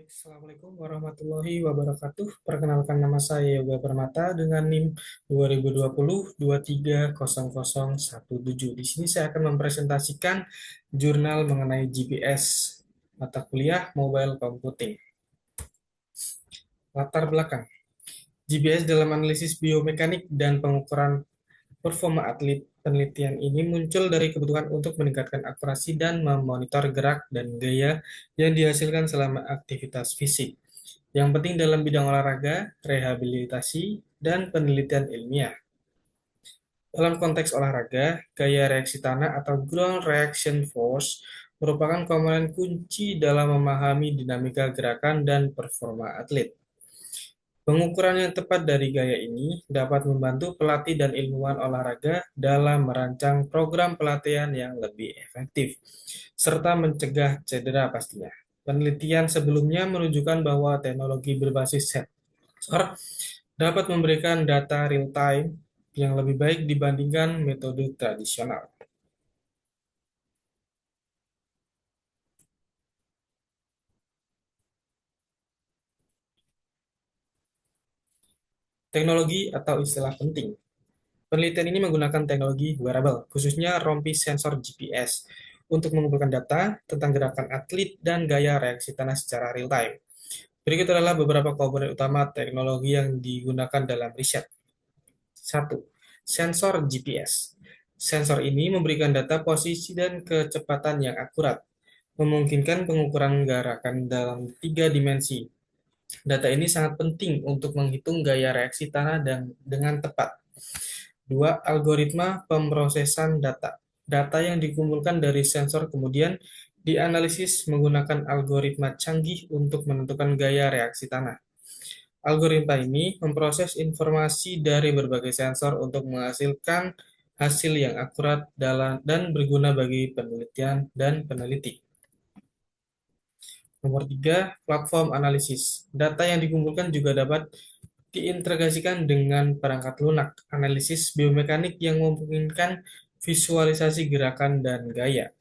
Assalamualaikum warahmatullahi wabarakatuh. Perkenalkan nama saya Yoga Permata dengan NIM 2020-230017. Di sini saya akan mempresentasikan jurnal mengenai GPS mata kuliah Mobile Computing. Latar belakang. GPS dalam analisis biomekanik dan pengukuran performa atlet. Penelitian ini muncul dari kebutuhan untuk meningkatkan akurasi dan memonitor gerak dan gaya yang dihasilkan selama aktivitas fisik. Yang penting dalam bidang olahraga, rehabilitasi, dan penelitian ilmiah. Dalam konteks olahraga, gaya reaksi tanah atau ground reaction force merupakan komponen kunci dalam memahami dinamika gerakan dan performa atlet. Pengukuran yang tepat dari gaya ini dapat membantu pelatih dan ilmuwan olahraga dalam merancang program pelatihan yang lebih efektif, serta mencegah cedera pastinya. Penelitian sebelumnya menunjukkan bahwa teknologi berbasis sensor dapat memberikan data real-time yang lebih baik dibandingkan metode tradisional. Teknologi atau istilah penting. Penelitian ini menggunakan teknologi wearable, khususnya rompi sensor GPS, untuk mengumpulkan data tentang gerakan atlet dan gaya reaksi tanah secara real-time. Berikut adalah beberapa komponen utama teknologi yang digunakan dalam riset. Satu, sensor GPS. Sensor ini memberikan data posisi dan kecepatan yang akurat, memungkinkan pengukuran gerakan dalam tiga dimensi. Data ini sangat penting untuk menghitung gaya reaksi tanah dan dengan tepat. Dua, algoritma pemrosesan data. Data yang dikumpulkan dari sensor kemudian dianalisis menggunakan algoritma canggih untuk menentukan gaya reaksi tanah. Algoritma ini memproses informasi dari berbagai sensor untuk menghasilkan hasil yang akurat dan berguna bagi penelitian dan peneliti. Nomor tiga, platform analisis. Data yang dikumpulkan juga dapat diintegrasikan dengan perangkat lunak, analisis biomekanik yang memungkinkan visualisasi gerakan dan gaya,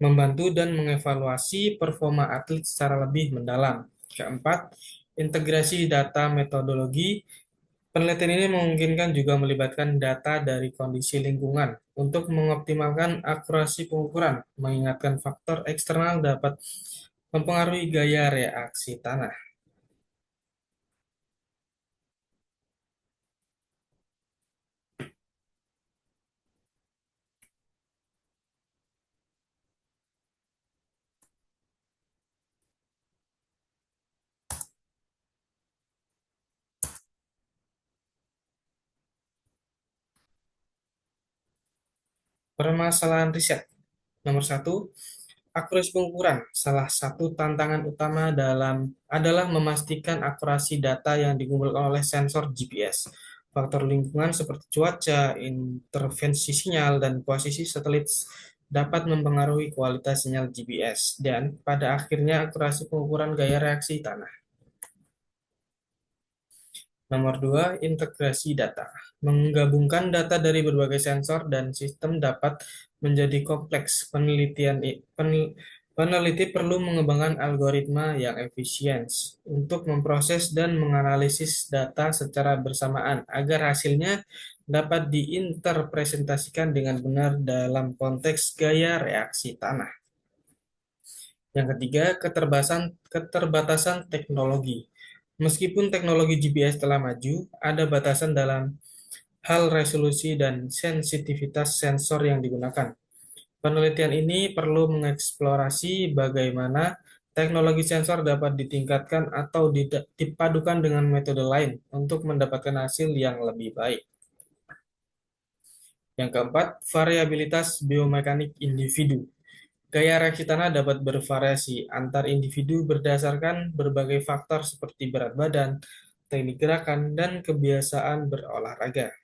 membantu dan mengevaluasi performa atlet secara lebih mendalam. Keempat, integrasi data metodologi. Penelitian ini memungkinkan juga melibatkan data dari kondisi lingkungan untuk mengoptimalkan akurasi pengukuran, mengingatkan faktor eksternal dapat mempengaruhi gaya reaksi tanah. Permasalahan riset. Nomor satu, akurasi pengukuran. Salah satu tantangan utama adalah memastikan akurasi data yang dikumpulkan oleh sensor GPS. Faktor lingkungan seperti cuaca, intervensi sinyal, dan posisi satelit dapat mempengaruhi kualitas sinyal GPS dan pada akhirnya akurasi pengukuran gaya reaksi tanah. Nomor dua, integrasi data. Menggabungkan data dari berbagai sensor dan sistem dapat menjadi kompleks. Peneliti perlu mengembangkan algoritma yang efisien untuk memproses dan menganalisis data secara bersamaan agar hasilnya dapat diinterpretasikan dengan benar dalam konteks gaya reaksi tanah. Yang ketiga, keterbatasan teknologi. Meskipun teknologi GPS telah maju, ada batasan dalam hal resolusi dan sensitivitas sensor yang digunakan. Penelitian ini perlu mengeksplorasi bagaimana teknologi sensor dapat ditingkatkan atau dipadukan dengan metode lain untuk mendapatkan hasil yang lebih baik. Yang keempat, variabilitas biomekanik individu. Gaya reaksi tanah dapat bervariasi antar individu berdasarkan berbagai faktor seperti berat badan, teknik gerakan, dan kebiasaan berolahraga.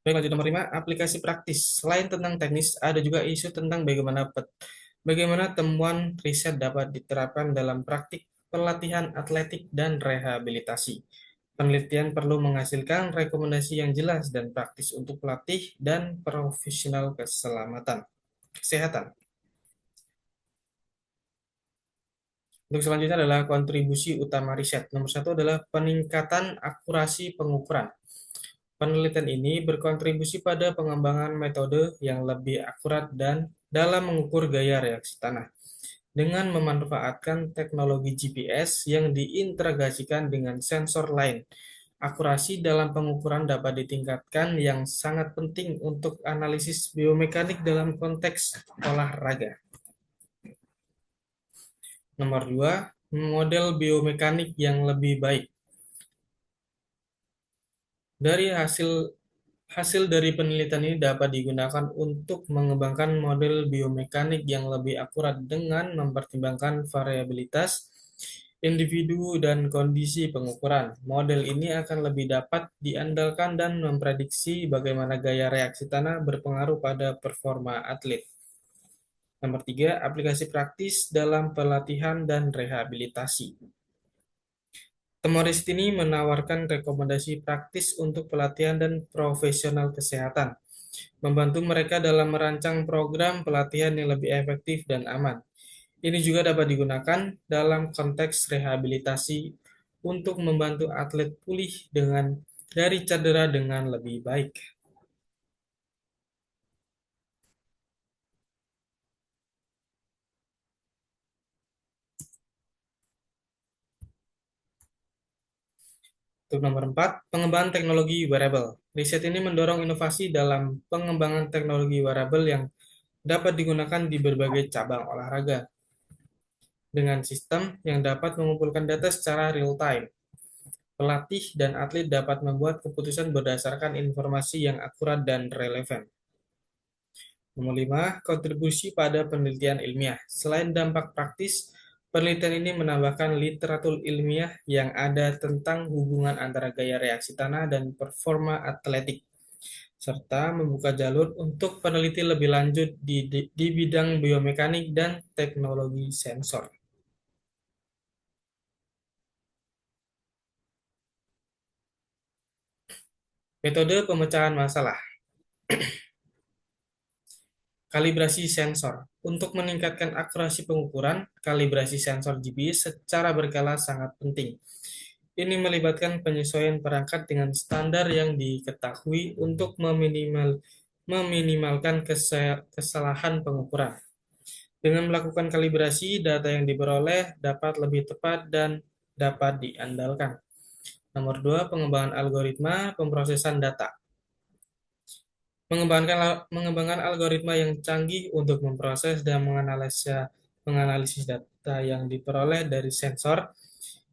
Baik, lanjut nomor 5, aplikasi praktis. Selain tentang teknis, ada juga isu tentang bagaimana temuan riset dapat diterapkan dalam praktik pelatihan atletik dan rehabilitasi. Penelitian perlu menghasilkan rekomendasi yang jelas dan praktis untuk pelatih dan profesional kesehatan. Untuk selanjutnya adalah kontribusi utama riset. Nomor satu adalah peningkatan akurasi pengukuran. Penelitian ini berkontribusi pada pengembangan metode yang lebih akurat dan dalam mengukur gaya reaksi tanah. Dengan memanfaatkan teknologi GPS yang diintegrasikan dengan sensor lain, akurasi dalam pengukuran dapat ditingkatkan yang sangat penting untuk analisis biomekanik dalam konteks olahraga. Nomor 2, model biomekanik yang lebih baik. Dari hasil hasil dari penelitian ini dapat digunakan untuk mengembangkan model biomekanik yang lebih akurat dengan mempertimbangkan variabilitas individu dan kondisi pengukuran. Model ini akan lebih dapat diandalkan dan memprediksi bagaimana gaya reaksi tanah berpengaruh pada performa atlet. Nomor 3, aplikasi praktis dalam pelatihan dan rehabilitasi. Temuan riset ini menawarkan rekomendasi praktis untuk pelatihan dan profesional kesehatan, membantu mereka dalam merancang program pelatihan yang lebih efektif dan aman. Ini juga dapat digunakan dalam konteks rehabilitasi untuk membantu atlet pulih dari cedera dengan lebih baik. Untuk nomor 4, pengembangan teknologi wearable. Riset ini mendorong inovasi dalam pengembangan teknologi wearable yang dapat digunakan di berbagai cabang olahraga dengan sistem yang dapat mengumpulkan data secara real-time. Pelatih dan atlet dapat membuat keputusan berdasarkan informasi yang akurat dan relevan. Nomor 5, kontribusi pada penelitian ilmiah. Selain dampak praktis, penelitian ini menambahkan literatur ilmiah yang ada tentang hubungan antara gaya reaksi tanah dan performa atletik, serta membuka jalur untuk peneliti lebih lanjut di bidang biomekanik dan teknologi sensor. Metode pemecahan masalah. Kalibrasi sensor. Untuk meningkatkan akurasi pengukuran, kalibrasi sensor GPS secara berkala sangat penting. Ini melibatkan penyesuaian perangkat dengan standar yang diketahui untuk meminimalkan kesalahan pengukuran. Dengan melakukan kalibrasi, data yang diperoleh dapat lebih tepat dan dapat diandalkan. Nomor 2, pengembangan algoritma pemrosesan data. Mengembangkan algoritma yang canggih untuk memproses dan menganalisis data yang diperoleh dari sensor.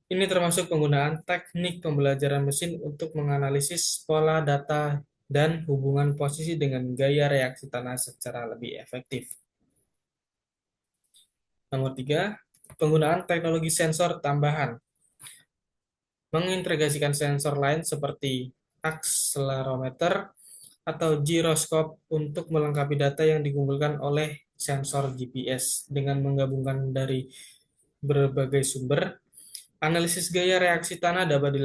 Ini termasuk penggunaan teknik pembelajaran mesin untuk menganalisis pola data dan hubungan posisi dengan gaya reaksi tanah secara lebih efektif. Nomor 3, penggunaan teknologi sensor tambahan. Mengintegrasikan sensor lain seperti akselerometer atau giroskop untuk melengkapi data yang dikumpulkan oleh sensor GPS dengan menggabungkan dari berbagai sumber. Analisis gaya reaksi tanah dapat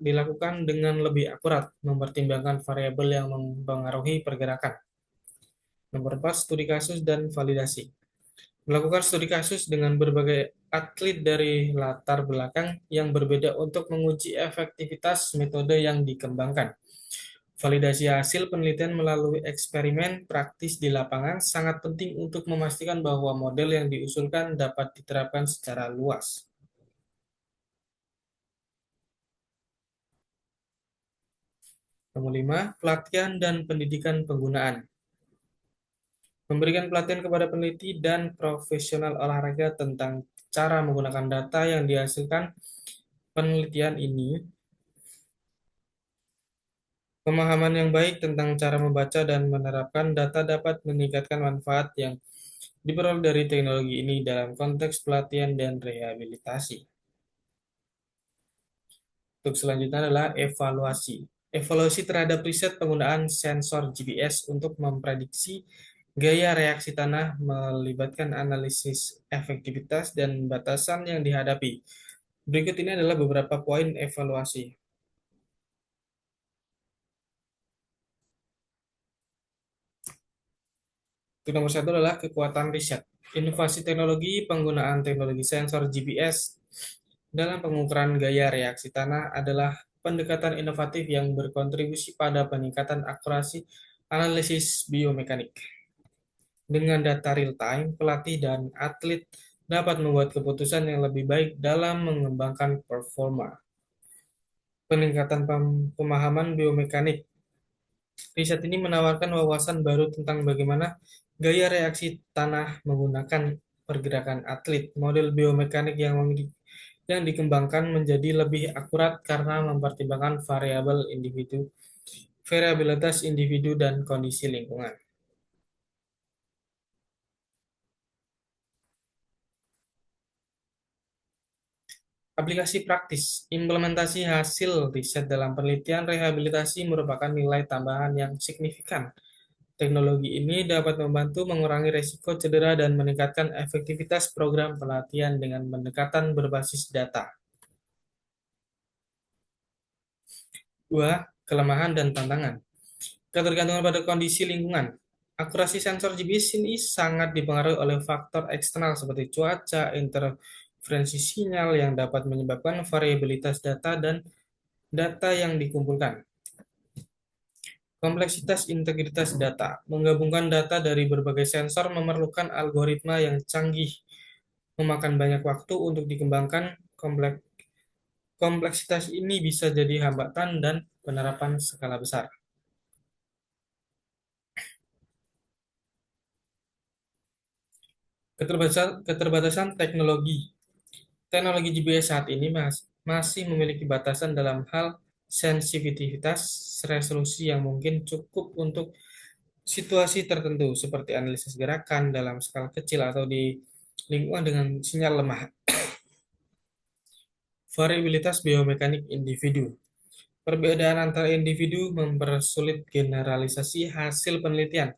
dilakukan dengan lebih akurat, mempertimbangkan variabel yang mempengaruhi pergerakan. Nomor 4, studi kasus dan validasi. Melakukan studi kasus dengan berbagai atlet dari latar belakang yang berbeda untuk menguji efektivitas metode yang dikembangkan. Validasi hasil penelitian melalui eksperimen praktis di lapangan sangat penting untuk memastikan bahwa model yang diusulkan dapat diterapkan secara luas. Nomor 5, pelatihan dan pendidikan penggunaan. Memberikan pelatihan kepada peneliti dan profesional olahraga tentang cara menggunakan data yang dihasilkan penelitian ini. Pemahaman yang baik tentang cara membaca dan menerapkan data dapat meningkatkan manfaat yang diperoleh dari teknologi ini dalam konteks pelatihan dan rehabilitasi. Untuk selanjutnya adalah evaluasi. Evaluasi terhadap riset penggunaan sensor GPS untuk memprediksi gaya reaksi tanah melibatkan analisis efektivitas dan batasan yang dihadapi. Berikut ini adalah beberapa poin evaluasi. Untuk nomor satu adalah kekuatan riset. Inovasi teknologi penggunaan teknologi sensor GPS dalam pengukuran gaya reaksi tanah adalah pendekatan inovatif yang berkontribusi pada peningkatan akurasi analisis biomekanik. Dengan data real-time, pelatih dan atlet dapat membuat keputusan yang lebih baik dalam mengembangkan performa. Peningkatan pemahaman biomekanik. Riset ini menawarkan wawasan baru tentang bagaimana gaya reaksi tanah menggunakan pergerakan atlet. Model biomekanik yang dikembangkan menjadi lebih akurat karena mempertimbangkan variabilitas individu dan kondisi lingkungan. Aplikasi praktis, implementasi hasil riset dalam penelitian rehabilitasi merupakan nilai tambahan yang signifikan. Teknologi ini dapat membantu mengurangi risiko cedera dan meningkatkan efektivitas program pelatihan dengan pendekatan berbasis data. 2. Kelemahan dan tantangan. Ketergantungan pada kondisi lingkungan. Akurasi sensor GPS ini sangat dipengaruhi oleh faktor eksternal seperti cuaca, interferensi sinyal yang dapat menyebabkan variabilitas data dan data yang dikumpulkan. Kompleksitas integritas data. Menggabungkan data dari berbagai sensor memerlukan algoritma yang canggih, memakan banyak waktu untuk dikembangkan. Kompleksitas ini bisa jadi hambatan dan penerapan skala besar. Keterbatasan teknologi. Teknologi GPS saat ini masih memiliki batasan dalam hal sensitivitas resolusi yang mungkin cukup untuk situasi tertentu, seperti analisis gerakan dalam skala kecil atau di lingkungan dengan sinyal lemah. Variabilitas biomekanik individu. Perbedaan antara individu mempersulit generalisasi hasil penelitian,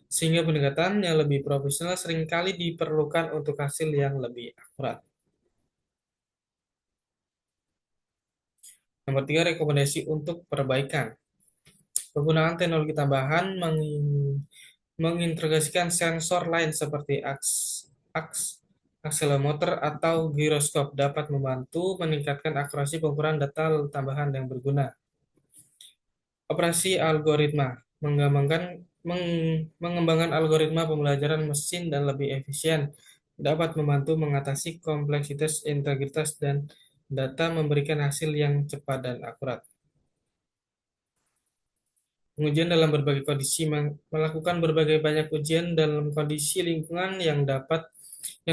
sehingga pendekatan yang lebih profesional seringkali diperlukan untuk hasil yang lebih akurat. Nomor 3, rekomendasi untuk perbaikan. Penggunaan teknologi tambahan mengintegrasikan sensor lain seperti akselerometer atau giroskop dapat membantu meningkatkan akurasi pengukuran data tambahan yang berguna. Operasi algoritma mengembangkan algoritma pembelajaran mesin dan lebih efisien dapat membantu mengatasi kompleksitas integritas dan data memberikan hasil yang cepat dan akurat. Pengujian dalam berbagai kondisi melakukan berbagai banyak ujian dalam kondisi lingkungan yang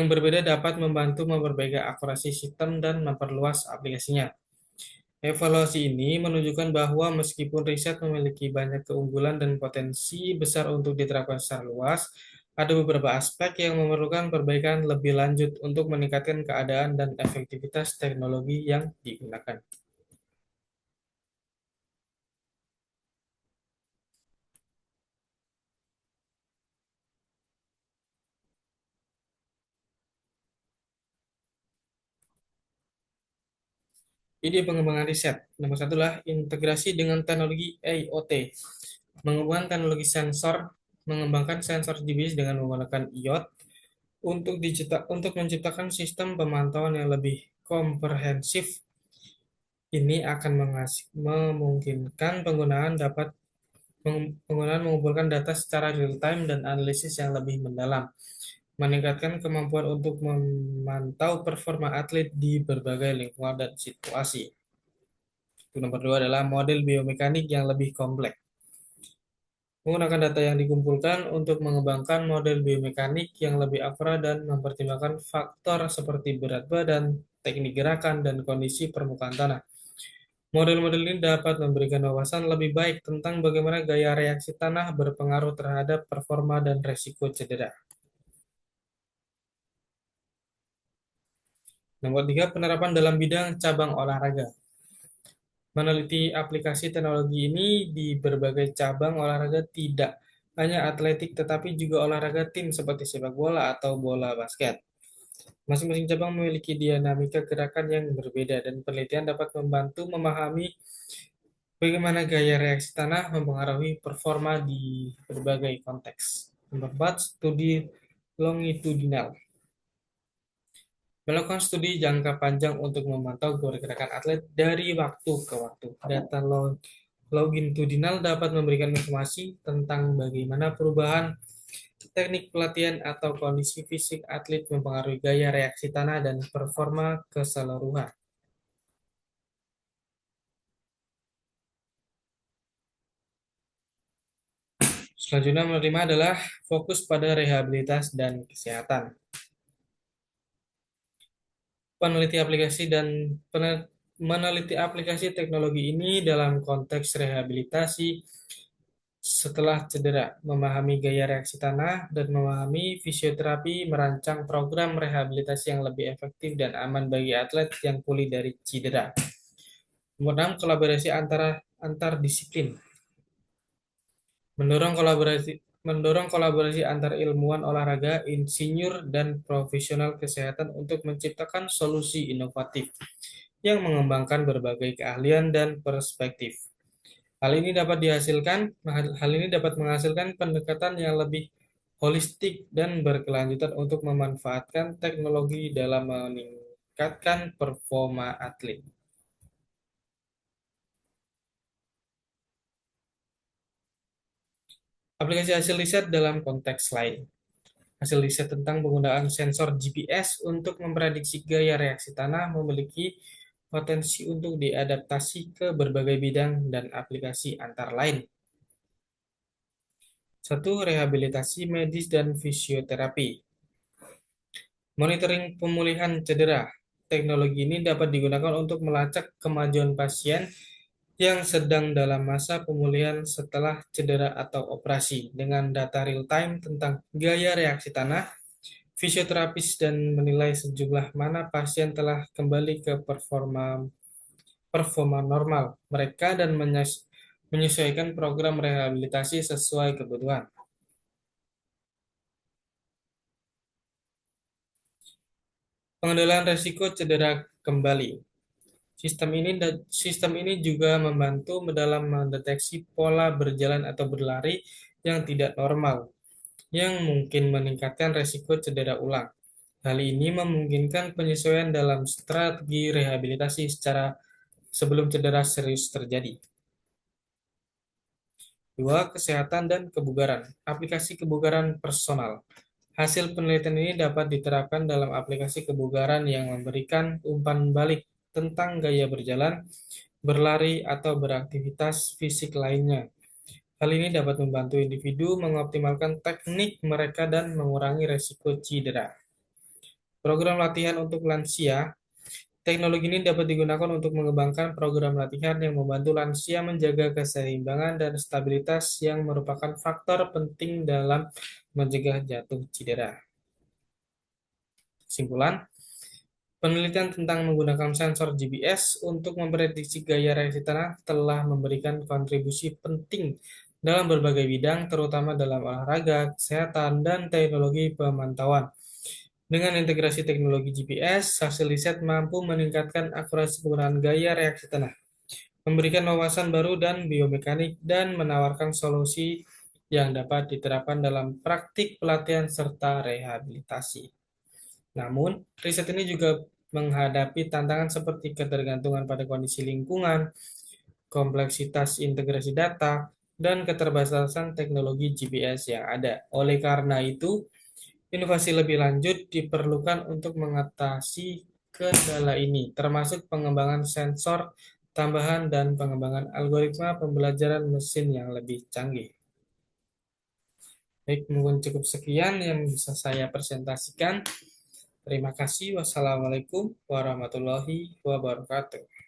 berbeda dapat membantu memperbaiki akurasi sistem dan memperluas aplikasinya. Evaluasi ini menunjukkan bahwa meskipun riset memiliki banyak keunggulan dan potensi besar untuk diterapkan secara luas, ada beberapa aspek yang memerlukan perbaikan lebih lanjut untuk meningkatkan keadaan dan efektivitas teknologi yang digunakan. Ide pengembangan riset. Nomor satu adalah integrasi dengan teknologi IoT. Mengembangkan teknologi sensor, mengembangkan sensor GPS dengan menggunakan IoT untuk menciptakan sistem pemantauan yang lebih komprehensif. Ini akan memungkinkan penggunaan mengumpulkan data secara real time dan analisis yang lebih mendalam, meningkatkan kemampuan untuk memantau performa atlet di berbagai lingkungan dan situasi. Nomor dua adalah model biomekanik yang lebih kompleks. Menggunakan data yang dikumpulkan untuk mengembangkan model biomekanik yang lebih akurat dan mempertimbangkan faktor seperti berat badan, teknik gerakan, dan kondisi permukaan tanah. Model-model ini dapat memberikan wawasan lebih baik tentang bagaimana gaya reaksi tanah berpengaruh terhadap performa dan resiko cedera. Nomor 3, penerapan dalam bidang cabang olahraga. Meneliti aplikasi teknologi ini di berbagai cabang olahraga, tidak hanya atletik tetapi juga olahraga tim seperti sepak bola atau bola basket. Masing-masing cabang memiliki dinamika gerakan yang berbeda dan penelitian dapat membantu memahami bagaimana gaya reaksi tanah mempengaruhi performa di berbagai konteks. Nomor 4, studi longitudinal. Melakukan studi jangka panjang untuk memantau gerakan atlet dari waktu ke waktu. Data longitudinal dapat memberikan informasi tentang bagaimana perubahan teknik pelatihan atau kondisi fisik atlet mempengaruhi gaya reaksi tanah dan performa keseluruhan. Selanjutnya menerima adalah fokus pada rehabilitas dan kesehatan. Peneliti aplikasi dan meneliti aplikasi teknologi ini dalam konteks rehabilitasi setelah cedera, memahami gaya reaksi tanah, dan memahami fisioterapi, merancang program rehabilitasi yang lebih efektif dan aman bagi atlet yang pulih dari cedera. Nomor 6, kolaborasi antar disiplin. Mendorong kolaborasi antar ilmuwan olahraga, insinyur, dan profesional kesehatan untuk menciptakan solusi inovatif yang mengembangkan berbagai keahlian dan perspektif. Hal ini dapat menghasilkan pendekatan yang lebih holistik dan berkelanjutan untuk memanfaatkan teknologi dalam meningkatkan performa atlet. Aplikasi hasil riset dalam konteks lain. Hasil riset tentang penggunaan sensor GPS untuk memprediksi gaya reaksi tanah memiliki potensi untuk diadaptasi ke berbagai bidang dan aplikasi antara lain. Satu, rehabilitasi medis dan fisioterapi. Monitoring pemulihan cedera. Teknologi ini dapat digunakan untuk melacak kemajuan pasien yang sedang dalam masa pemulihan setelah cedera atau operasi dengan data real-time tentang gaya reaksi tanah. Fisioterapis dan menilai sejumlah mana pasien telah kembali ke performa performa normal mereka dan menyesuaikan program rehabilitasi sesuai kebutuhan. Pengendalian risiko cedera kembali. Sistem ini juga membantu dalam mendeteksi pola berjalan atau berlari yang tidak normal, yang mungkin meningkatkan risiko cedera ulang. Hal ini memungkinkan penyesuaian dalam strategi rehabilitasi secara sebelum cedera serius terjadi. 2. Kesehatan dan kebugaran. Aplikasi kebugaran personal. Hasil penelitian ini dapat diterapkan dalam aplikasi kebugaran yang memberikan umpan balik tentang gaya berjalan, berlari, atau beraktivitas fisik lainnya. Hal ini dapat membantu individu mengoptimalkan teknik mereka dan mengurangi resiko cedera. Program latihan untuk lansia. Teknologi ini dapat digunakan untuk mengembangkan program latihan yang membantu lansia menjaga keseimbangan dan stabilitas yang merupakan faktor penting dalam mencegah jatuh cedera. Kesimpulan, penelitian tentang menggunakan sensor GPS untuk memprediksi gaya reaksi tanah telah memberikan kontribusi penting dalam berbagai bidang, terutama dalam olahraga, kesehatan, dan teknologi pemantauan. Dengan integrasi teknologi GPS, hasil riset mampu meningkatkan akurasi penggunaan gaya reaksi tanah, memberikan wawasan baru dan biomekanik, dan menawarkan solusi yang dapat diterapkan dalam praktik pelatihan serta rehabilitasi. Namun, riset ini juga menghadapi tantangan seperti ketergantungan pada kondisi lingkungan, kompleksitas integrasi data, dan keterbatasan teknologi GPS yang ada. Oleh karena itu, inovasi lebih lanjut diperlukan untuk mengatasi kendala ini, termasuk pengembangan sensor tambahan dan pengembangan algoritma pembelajaran mesin yang lebih canggih. Baik, mungkin cukup sekian yang bisa saya presentasikan. Terima kasih. Wassalamualaikum warahmatullahi wabarakatuh.